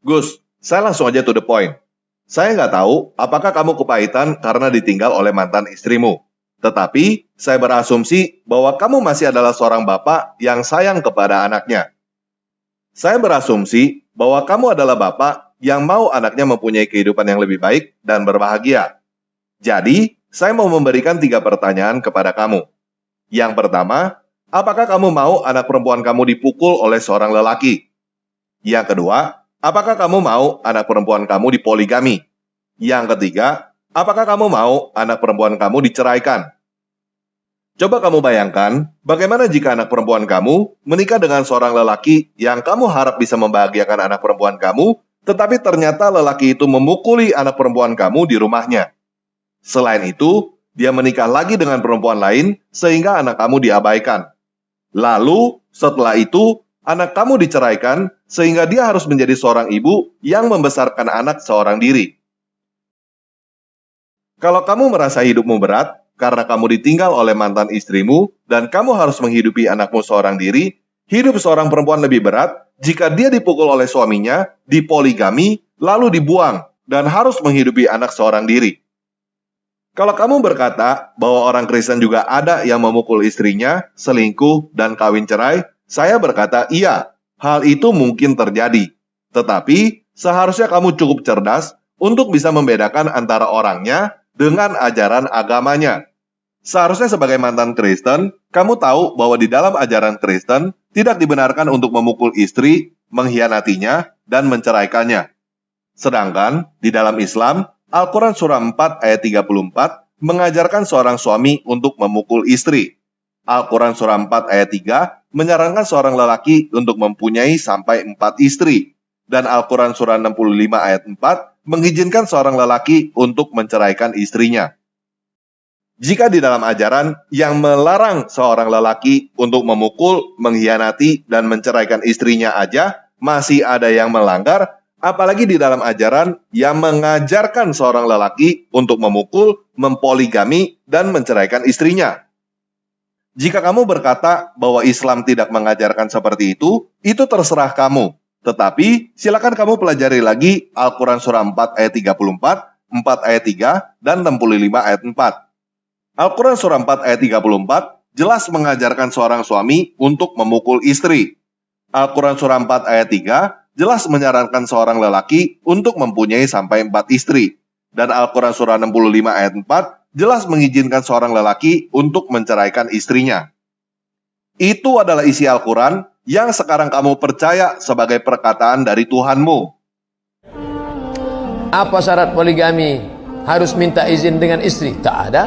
Gus, saya langsung aja to the point. Saya nggak tahu apakah kamu kepahitan karena ditinggal oleh mantan istrimu. Tetapi, saya berasumsi bahwa kamu masih adalah seorang bapak yang sayang kepada anaknya. Saya berasumsi bahwa kamu adalah bapak yang mau anaknya mempunyai kehidupan yang lebih baik dan berbahagia. Jadi, saya mau memberikan 3 pertanyaan kepada kamu. Yang pertama, apakah kamu mau anak perempuan kamu dipukul oleh seorang lelaki? Yang kedua, apakah kamu mau anak perempuan kamu dipoligami? Yang ketiga, apakah kamu mau anak perempuan kamu diceraikan? Coba kamu bayangkan, bagaimana jika anak perempuan kamu menikah dengan seorang lelaki yang kamu harap bisa membahagiakan anak perempuan kamu, tetapi ternyata lelaki itu memukuli anak perempuan kamu di rumahnya. Selain itu, dia menikah lagi dengan perempuan lain sehingga anak kamu diabaikan. Lalu, setelah itu, anak kamu diceraikan sehingga dia harus menjadi seorang ibu yang membesarkan anak seorang diri. Kalau kamu merasa hidupmu berat karena kamu ditinggal oleh mantan istrimu dan kamu harus menghidupi anakmu seorang diri, hidup seorang perempuan lebih berat jika dia dipukul oleh suaminya, dipoligami, lalu dibuang, dan harus menghidupi anak seorang diri. Kalau kamu berkata bahwa orang Kristen juga ada yang memukul istrinya, selingkuh, dan kawin cerai, saya berkata iya, hal itu mungkin terjadi. Tetapi, seharusnya kamu cukup cerdas untuk bisa membedakan antara orangnya dengan ajaran agamanya. Seharusnya sebagai mantan Kristen, kamu tahu bahwa di dalam ajaran Kristen tidak dibenarkan untuk memukul istri, mengkhianatinya, dan menceraikannya. Sedangkan di dalam Islam, Al-Quran Surah 4 ayat 34 mengajarkan seorang suami untuk memukul istri. Al-Quran Surah 4 ayat 3 menyarankan seorang lelaki untuk mempunyai sampai 4 istri. Dan Al-Quran Surah 65 ayat 4 mengizinkan seorang lelaki untuk menceraikan istrinya. Jika di dalam ajaran yang melarang seorang lelaki untuk memukul, mengkhianati, dan menceraikan istrinya aja masih ada yang melanggar, apalagi di dalam ajaran yang mengajarkan seorang lelaki untuk memukul, mempoligami, dan menceraikan istrinya. Jika kamu berkata bahwa Islam tidak mengajarkan seperti itu terserah kamu. Tetapi, silakan kamu pelajari lagi Al-Quran Surah 4 ayat 34, 4 ayat 3, dan 65 ayat 4. Al-Quran Surah 4 ayat 34 jelas mengajarkan seorang suami untuk memukul istri. Al-Quran Surah 4 ayat 3 jelas menyarankan seorang lelaki untuk mempunyai sampai 4 istri. Dan Al-Quran Surah 65 ayat 4 jelas mengizinkan seorang lelaki untuk menceraikan istrinya. Itu adalah isi Al-Quran yang sekarang kamu percaya sebagai perkataan dari Tuhanmu. Apa syarat poligami? Harus minta izin dengan istri? Tak ada.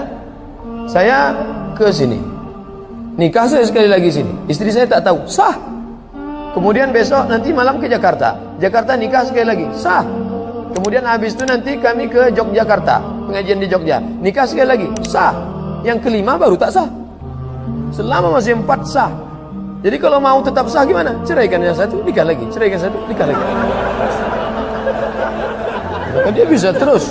Saya ke sini, nikah saya sekali lagi sini, istri saya tak tahu, sah. Kemudian besok nanti malam ke Jakarta, Jakarta nikah sekali lagi, sah. Kemudian habis itu nanti kami ke Yogyakarta, pengajian di Jogja, nikah sekali lagi, sah. Yang kelima baru tak sah. Selama masih 4 sah. Jadi kalau mau tetap sah gimana? Ceraikan yang satu, nikah lagi, ceraikan satu, nikah lagi. Dia bisa terus.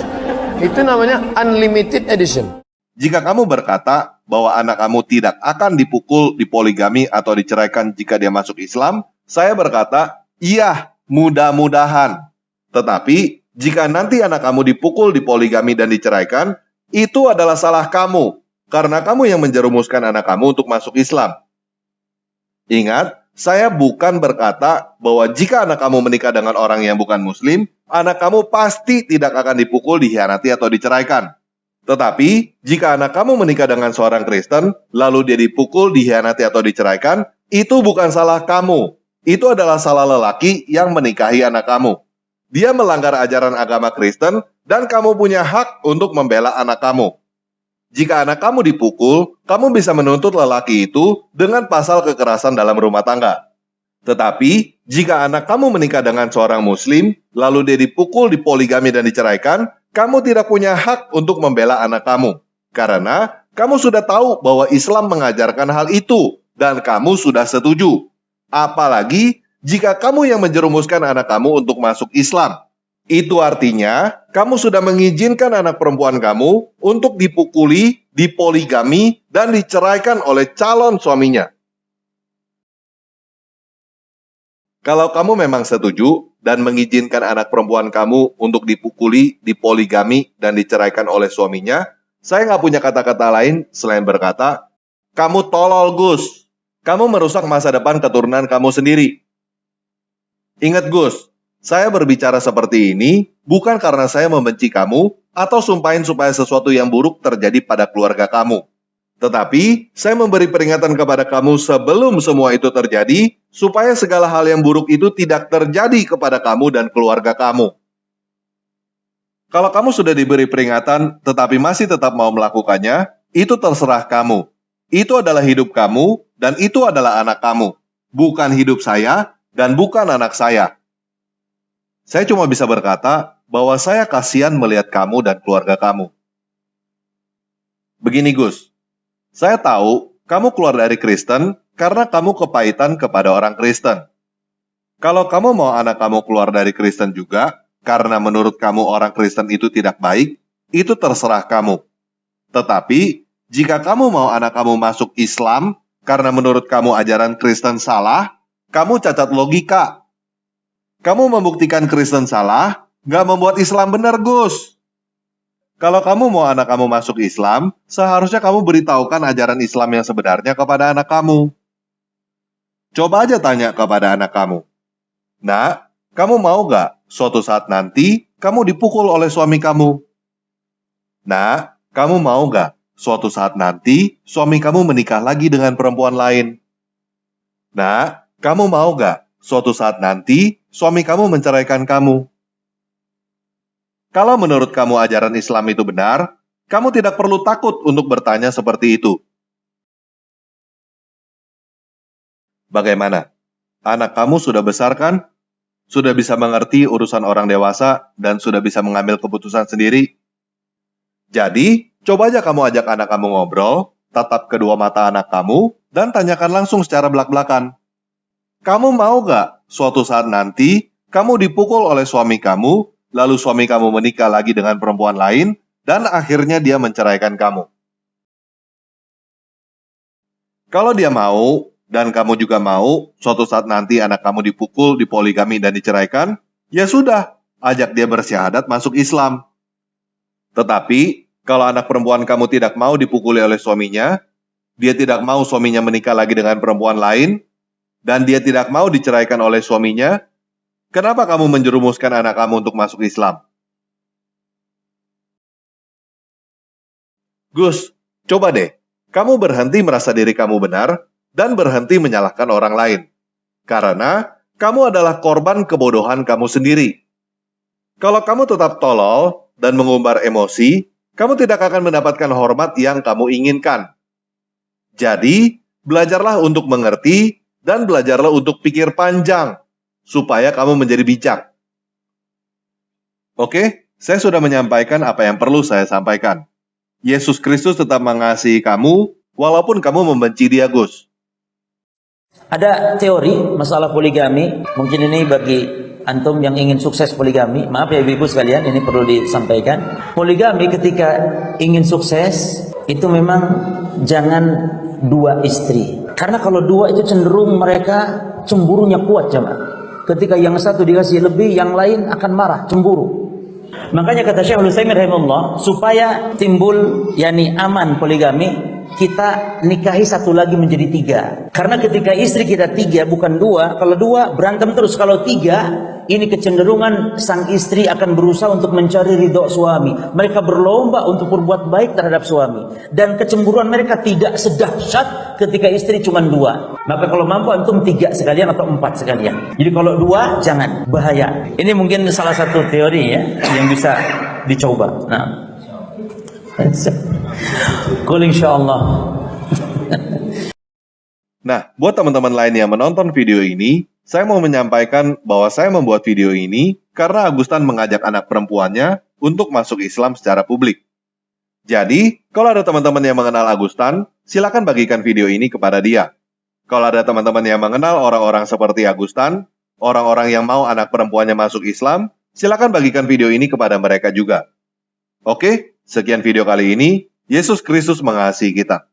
Itu namanya unlimited edition. Jika kamu berkata bahwa anak kamu tidak akan dipukul, dipoligami, atau diceraikan jika dia masuk Islam, saya berkata, iya, mudah-mudahan. Tetapi, jika nanti anak kamu dipukul, dipoligami, dan diceraikan, itu adalah salah kamu, karena kamu yang menjerumuskan anak kamu untuk masuk Islam. Ingat, saya bukan berkata bahwa jika anak kamu menikah dengan orang yang bukan Muslim, anak kamu pasti tidak akan dipukul, dikhianati, atau diceraikan. Tetapi, jika anak kamu menikah dengan seorang Kristen, lalu dia dipukul, dikhianati, atau diceraikan, itu bukan salah kamu. Itu adalah salah lelaki yang menikahi anak kamu. Dia melanggar ajaran agama Kristen, dan kamu punya hak untuk membela anak kamu. Jika anak kamu dipukul, kamu bisa menuntut lelaki itu dengan pasal kekerasan dalam rumah tangga. Tetapi, jika anak kamu menikah dengan seorang Muslim, lalu dia dipukul, dipoligami, dan diceraikan, kamu tidak punya hak untuk membela anak kamu. Karena kamu sudah tahu bahwa Islam mengajarkan hal itu, dan kamu sudah setuju. Apalagi jika kamu yang menjerumuskan anak kamu untuk masuk Islam. Itu artinya, kamu sudah mengizinkan anak perempuan kamu untuk dipukuli, dipoligami, dan diceraikan oleh calon suaminya. Kalau kamu memang setuju dan mengizinkan anak perempuan kamu untuk dipukuli, dipoligami, dan diceraikan oleh suaminya, saya nggak punya kata-kata lain selain berkata, kamu tolol, Gus. Kamu merusak masa depan keturunan kamu sendiri. Ingat, Gus, saya berbicara seperti ini bukan karena saya membenci kamu atau sumpahin supaya sesuatu yang buruk terjadi pada keluarga kamu. Tetapi, saya memberi peringatan kepada kamu sebelum semua itu terjadi, supaya segala hal yang buruk itu tidak terjadi kepada kamu dan keluarga kamu. Kalau kamu sudah diberi peringatan, tetapi masih tetap mau melakukannya, itu terserah kamu. Itu adalah hidup kamu, dan itu adalah anak kamu. Bukan hidup saya, dan bukan anak saya. Saya cuma bisa berkata, bahwa saya kasihan melihat kamu dan keluarga kamu. Begini, Gus. Saya tahu kamu keluar dari Kristen karena kamu kepahitan kepada orang Kristen. Kalau kamu mau anak kamu keluar dari Kristen juga, karena menurut kamu orang Kristen itu tidak baik, itu terserah kamu. Tetapi, jika kamu mau anak kamu masuk Islam, karena menurut kamu ajaran Kristen salah, kamu cacat logika. Kamu membuktikan Kristen salah, nggak membuat Islam benar, Gus. Kalau kamu mau anak kamu masuk Islam, seharusnya kamu beritahukan ajaran Islam yang sebenarnya kepada anak kamu. Coba aja tanya kepada anak kamu. Nak, kamu mau gak suatu saat nanti kamu dipukul oleh suami kamu? Nak, kamu mau gak suatu saat nanti suami kamu menikah lagi dengan perempuan lain? Nak, kamu mau gak suatu saat nanti suami kamu menceraikan kamu? Kalau menurut kamu ajaran Islam itu benar, kamu tidak perlu takut untuk bertanya seperti itu. Bagaimana? Anak kamu sudah besar kan? Sudah bisa mengerti urusan orang dewasa dan sudah bisa mengambil keputusan sendiri? Jadi, coba aja kamu ajak anak kamu ngobrol, tatap kedua mata anak kamu, dan tanyakan langsung secara belak-belakan. Kamu mau gak suatu saat nanti kamu dipukul oleh suami kamu, lalu suami kamu menikah lagi dengan perempuan lain, dan akhirnya dia menceraikan kamu? Kalau dia mau, dan kamu juga mau, suatu saat nanti anak kamu dipukul, dipoligami, dan diceraikan, ya sudah, ajak dia bersyahadat masuk Islam. Tetapi, kalau anak perempuan kamu tidak mau dipukuli oleh suaminya, dia tidak mau suaminya menikah lagi dengan perempuan lain, dan dia tidak mau diceraikan oleh suaminya, kenapa kamu menjerumuskan anak kamu untuk masuk Islam? Gus, coba deh, kamu berhenti merasa diri kamu benar dan berhenti menyalahkan orang lain. Karena kamu adalah korban kebodohan kamu sendiri. Kalau kamu tetap tolol dan mengumbar emosi, kamu tidak akan mendapatkan hormat yang kamu inginkan. Jadi, belajarlah untuk mengerti dan belajarlah untuk pikir panjang, supaya kamu menjadi bijak. Oke, saya sudah menyampaikan apa yang perlu saya sampaikan. Yesus Kristus tetap mengasihi kamu, walaupun kamu membenci dia, Gus. Ada teori masalah poligami, mungkin ini bagi antum yang ingin sukses poligami, maaf ya ibu-ibu sekalian, ini perlu disampaikan. Poligami ketika ingin sukses, itu memang jangan 2 istri. Karena kalau 2 itu cenderung mereka cemburunya kuat, jemaah. Ketika yang satu dikasih lebih, yang lain akan marah, cemburu. Makanya kata Syekhul Utsaimin rahimahullah, supaya timbul aman poligami, kita nikahi satu lagi menjadi 3. Karena ketika istri kita 3 bukan 2, kalau 2 berantem terus, kalau 3 ini kecenderungan sang istri akan berusaha untuk mencari ridho suami. Mereka berlomba untuk berbuat baik terhadap suami, dan kecemburuan mereka tidak sedahsyat ketika istri cuma 2. Maka kalau mampu antum 3 sekalian atau 4 sekalian. Jadi kalau 2 jangan, bahaya. Ini mungkin salah satu teori ya yang bisa dicoba. Nah, Qul insyaallah. Nah, buat teman-teman lain yang menonton video ini, saya mau menyampaikan bahwa saya membuat video ini karena Agustan mengajak anak perempuannya untuk masuk Islam secara publik. Jadi, kalau ada teman-teman yang mengenal Agustan, silakan bagikan video ini kepada dia. Kalau ada teman-teman yang mengenal orang-orang seperti Agustan, orang-orang yang mau anak perempuannya masuk Islam, silakan bagikan video ini kepada mereka juga. Oke, sekian video kali ini. Yesus Kristus mengasihi kita.